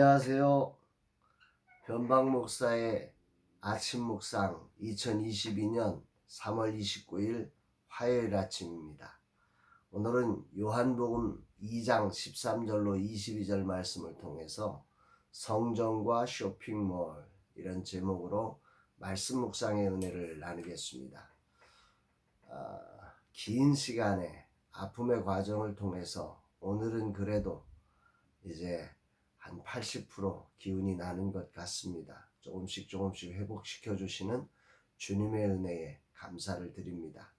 안녕하세요. 변방 목사의 아침 묵상 2022년 3월 29일 화요일 아침입니다. 오늘은 요한복음 2장 13절로 22절 말씀을 통해서 성전과 쇼핑몰 이런 제목으로 말씀 묵상의 은혜를 나누겠습니다. 긴 시간의 아픔의 과정을 통해서 오늘은 그래도 이제 한 80% 기운이 나는 것 같습니다. 조금씩 회복시켜 주시는 주님의 은혜에 감사를 드립니다.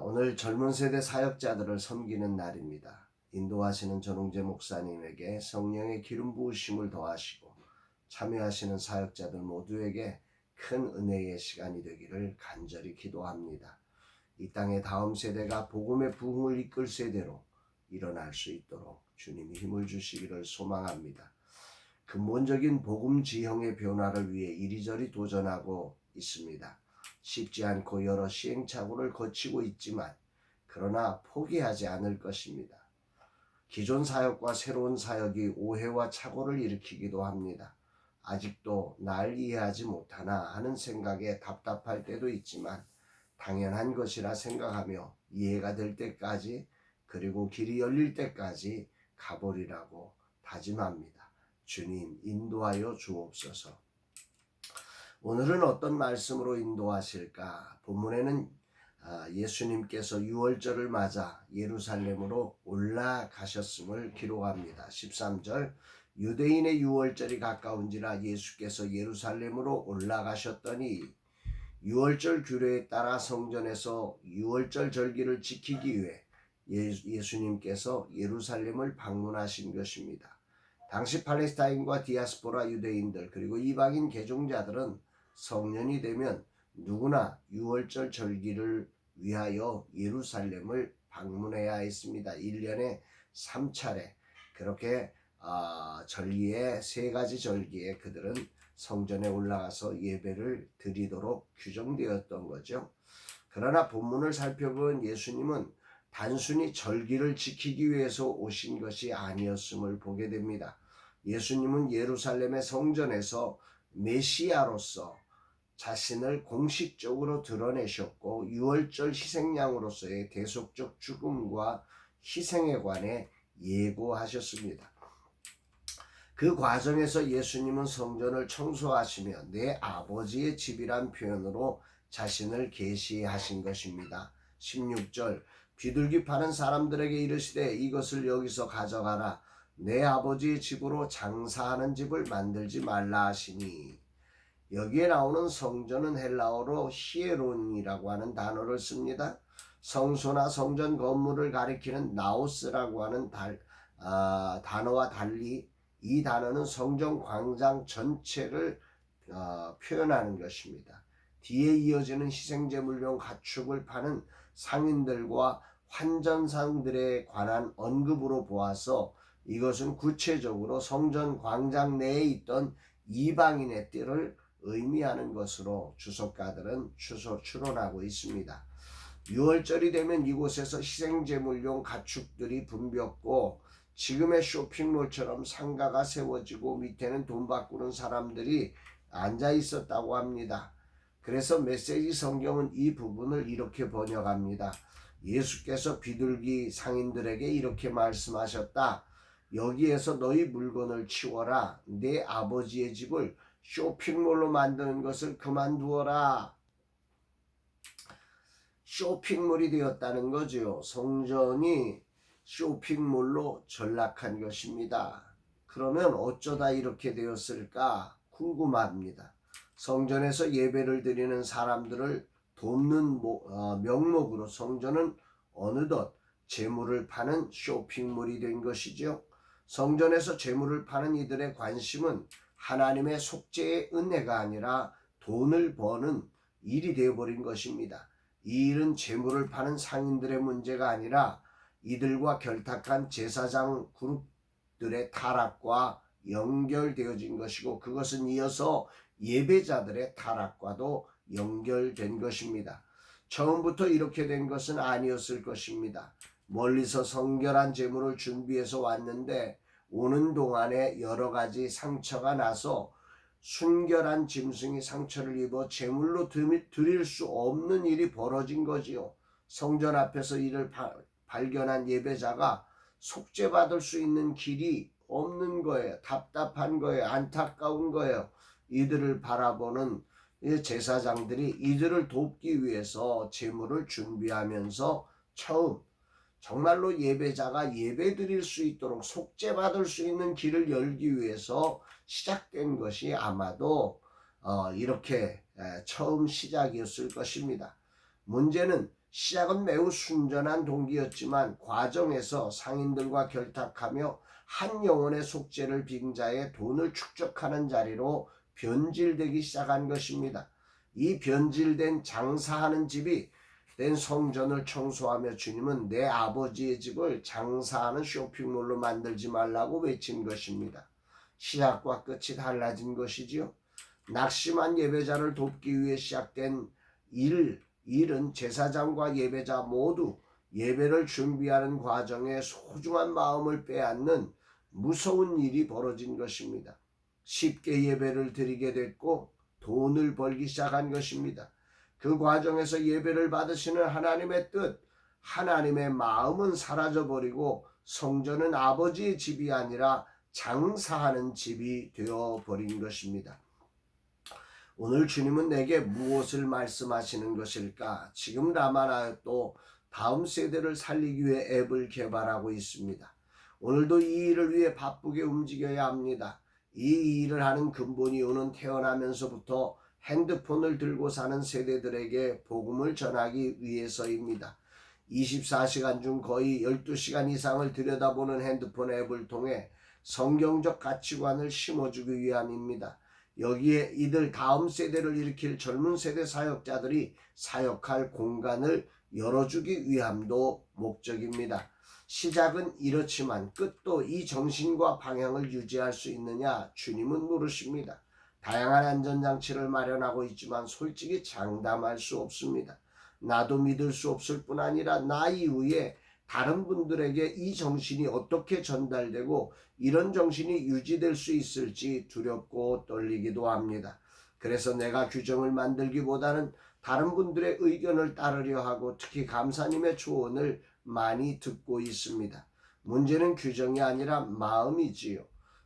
오늘 젊은 세대 사역자들을 섬기는 날입니다. 인도하시는 전웅재 목사님에게 성령의 기름 부으심을 더하시고 참여하시는 사역자들 모두에게 큰 은혜의 시간이 되기를 간절히 기도합니다. 이 땅의 다음 세대가 복음의 부흥을 이끌 세대로 일어날 수 있도록 주님이 힘을 주시기를 소망합니다. 근본적인 복음 지형의 변화를 위해 이리저리 도전하고 있습니다. 쉽지 않고 여러 시행착오를 거치고 있지만 그러나 포기하지 않을 것입니다. 기존 사역과 새로운 사역이 오해와 착오를 일으키기도 합니다. 아직도 날 이해하지 못하나 하는 생각에 답답할 때도 있지만 당연한 것이라 생각하며 이해가 될 때까지 그리고 길이 열릴 때까지 가보리라고 다짐합니다. 주님 인도하여 주옵소서. 오늘은 어떤 말씀으로 인도하실까? 본문에는 예수님께서 유월절을 맞아 예루살렘으로 올라가셨음을 기록합니다. 13절 유대인의 유월절이 가까운지라 예수께서 예루살렘으로 올라가셨더니 유월절 규례에 따라 성전에서 유월절 절기를 지키기 위해 예수님께서 예루살렘을 방문하신 것입니다. 당시 팔레스타인과 디아스포라 유대인들 그리고 이방인 개종자들은 성년이 되면 누구나 유월절 절기를 위하여 예루살렘을 방문해야 했습니다. 1년에 3차례 그렇게 절기에 세 가지 절기에 그들은 성전에 올라가서 예배를 드리도록 규정되었던 거죠. 그러나 본문을 살펴본 예수님은 단순히 절기를 지키기 위해서 오신 것이 아니었음을 보게 됩니다. 예수님은 예루살렘의 성전에서 메시아로서 자신을 공식적으로 드러내셨고 유월절 희생양으로서의 대속적 죽음과 희생에 관해 예고하셨습니다. 그 과정에서 예수님은 성전을 청소하시며 내 아버지의 집이란 표현으로 자신을 계시하신 것입니다. 16절 비둘기 파는 사람들에게 이르시되 이것을 여기서 가져가라. 내 아버지의 집으로 장사하는 집을 만들지 말라 하시니 여기에 나오는 성전은 헬라어로 히에론이라고 하는 단어를 씁니다. 성소나 성전 건물을 가리키는 나오스라고 하는 단어와 달리 이 단어는 성전 광장 전체를 표현하는 것입니다. 뒤에 이어지는 희생제물용 가축을 파는 상인들과 환전상들에 관한 언급으로 보아서 이것은 구체적으로 성전 광장 내에 있던 이방인의 뜰을 의미하는 것으로 주석가들은 추론하고 있습니다. 유월절이 되면 이곳에서 희생제물용 가축들이 붐볐고 지금의 쇼핑몰처럼 상가가 세워지고 밑에는 돈 바꾸는 사람들이 앉아 있었다고 합니다. 그래서 메시지 성경은 이 부분을 이렇게 번역합니다. 예수께서 비둘기 상인들에게 이렇게 말씀하셨다. 여기에서 너희 물건을 치워라. 내 아버지의 집을 쇼핑몰로 만드는 것을 그만두어라. 쇼핑몰이 되었다는 거죠. 성전이 쇼핑몰로 전락한 것입니다. 그러면 어쩌다 이렇게 되었을까 궁금합니다. 성전에서 예배를 드리는 사람들을 돕는 명목으로 성전은 어느덧 재물을 파는 쇼핑몰이 된 것이죠. 성전에서 재물을 파는 이들의 관심은 하나님의 속죄의 은혜가 아니라 돈을 버는 일이 되어버린 것입니다. 이 일은 재물을 파는 상인들의 문제가 아니라 이들과 결탁한 제사장 그룹들의 타락과 연결되어진 것이고 그것은 이어서 예배자들의 타락과도 연결된 것입니다. 처음부터 이렇게 된 것은 아니었을 것입니다. 멀리서 성결한 제물을 준비해서 왔는데 오는 동안에 여러 가지 상처가 나서 순결한 짐승이 상처를 입어 제물로 드릴 수 없는 일이 벌어진 거지요. 성전 앞에서 이를 발견한 예배자가 속죄받을 수 있는 길이 없는 거예요. 답답한 거예요. 안타까운 거예요. 이들을 바라보는 제사장들이 이들을 돕기 위해서 제물을 준비하면서 처음 정말로 예배자가 예배드릴 수 있도록 속죄받을 수 있는 길을 열기 위해서 시작된 것이 아마도 이렇게 처음 시작이었을 것입니다. 문제는 시작은 매우 순전한 동기였지만 과정에서 상인들과 결탁하며 한 영혼의 속죄를 빙자해 돈을 축적하는 자리로 변질되기 시작한 것입니다. 이 변질된 장사하는 집이 된 성전을 청소하며 주님은 내 아버지의 집을 장사하는 쇼핑몰로 만들지 말라고 외친 것입니다. 시작과 끝이 달라진 것이지요. 낙심한 예배자를 돕기 위해 시작된 일은 제사장과 예배자 모두 예배를 준비하는 과정에 소중한 마음을 빼앗는 무서운 일이 벌어진 것입니다. 쉽게 예배를 드리게 됐고 돈을 벌기 시작한 것입니다. 그 과정에서 예배를 받으시는 하나님의 뜻, 하나님의 마음은 사라져버리고 성전은 아버지의 집이 아니라 장사하는 집이 되어버린 것입니다. 오늘 주님은 내게 무엇을 말씀하시는 것일까? 지금 라마나도 다음 세대를 살리기 위해 앱을 개발하고 있습니다. 오늘도 이 일을 위해 바쁘게 움직여야 합니다. 이 일을 하는 근본 이유는 태어나면서부터 핸드폰을 들고 사는 세대들에게 복음을 전하기 위해서입니다. 24시간 중 거의 12시간 이상을 들여다보는 핸드폰 앱을 통해 성경적 가치관을 심어주기 위함입니다. 여기에 이들 다음 세대를 일으킬 젊은 세대 사역자들이 사역할 공간을 열어주기 위함도 목적입니다. 시작은 이렇지만 끝도 이 정신과 방향을 유지할 수 있느냐 주님은 물으십니다. 다양한 안전장치를 마련하고 있지만 솔직히 장담할 수 없습니다. 나도 믿을 수 없을 뿐 아니라 나 이후에 다른 분들에게 이 정신이 어떻게 전달되고 이런 정신이 유지될 수 있을지 두렵고 떨리기도 합니다. 그래서 내가 규정을 만들기보다는 다른 분들의 의견을 따르려 하고 특히 감사님의 조언을 많이 듣고 있습니다. 문제는 규정이 아니라 마음이지요.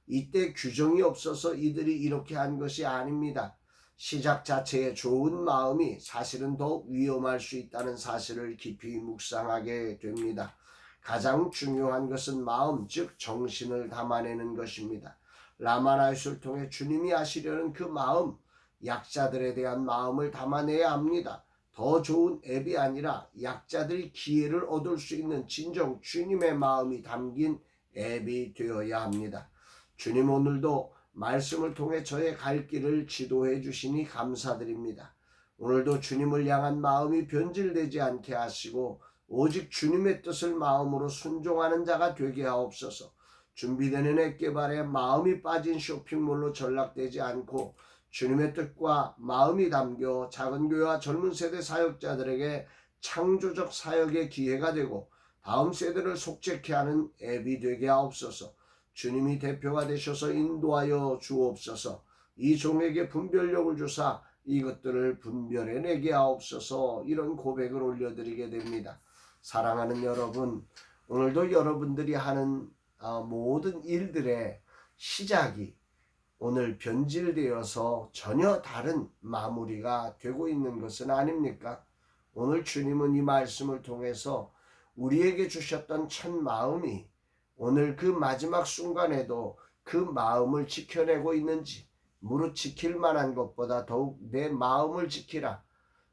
이때 규정이 없어서 이들이 이렇게 한 것이 아닙니다. 시작 자체의 좋은 마음이 사실은 더욱 위험할 수 있다는 사실을 깊이 묵상하게 됩니다. 가장 중요한 것은 마음, 즉 정신을 담아내는 것입니다. 라마나이스를 통해 주님이 하시려는 그 마음, 약자들에 대한 마음을 담아내야 합니다. 더 좋은 앱이 아니라 약자들이 기회를 얻을 수 있는 진정 주님의 마음이 담긴 앱이 되어야 합니다. 주님 오늘도 말씀을 통해 저의 갈 길을 지도해 주시니 감사드립니다. 오늘도 주님을 향한 마음이 변질되지 않게 하시고 오직 주님의 뜻을 마음으로 순종하는 자가 되게 하옵소서. 준비되는 앱 개발에 마음이 빠진 쇼핑몰로 전락되지 않고 주님의 뜻과 마음이 담겨 작은 교회와 젊은 세대 사역자들에게 창조적 사역의 기회가 되고 다음 세대를 속죄케 하는 앱이 되게 하옵소서. 주님이 대표가 되셔서 인도하여 주옵소서. 이 종에게 분별력을 주사 이것들을 분별해내게 하옵소서. 이런 고백을 올려드리게 됩니다. 사랑하는 여러분, 오늘도 여러분들이 하는 모든 일들의 시작이 오늘 변질되어서 전혀 다른 마무리가 되고 있는 것은 아닙니까? 오늘 주님은 이 말씀을 통해서 우리에게 주셨던 첫 마음이 오늘 그 마지막 순간에도 그 마음을 지켜내고 있는지 무릇 지킬 만한 것보다 더욱 내 마음을 지키라.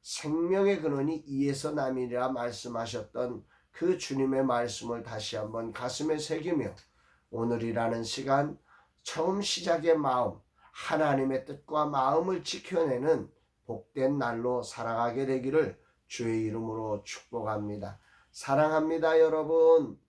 생명의 근원이 이에서 남이라 말씀하셨던 그 주님의 말씀을 다시 한번 가슴에 새기며 오늘이라는 시간 처음 시작의 마음, 하나님의 뜻과 마음을 지켜내는 복된 날로 살아가게 되기를 주의 이름으로 축복합니다. 사랑합니다, 여러분.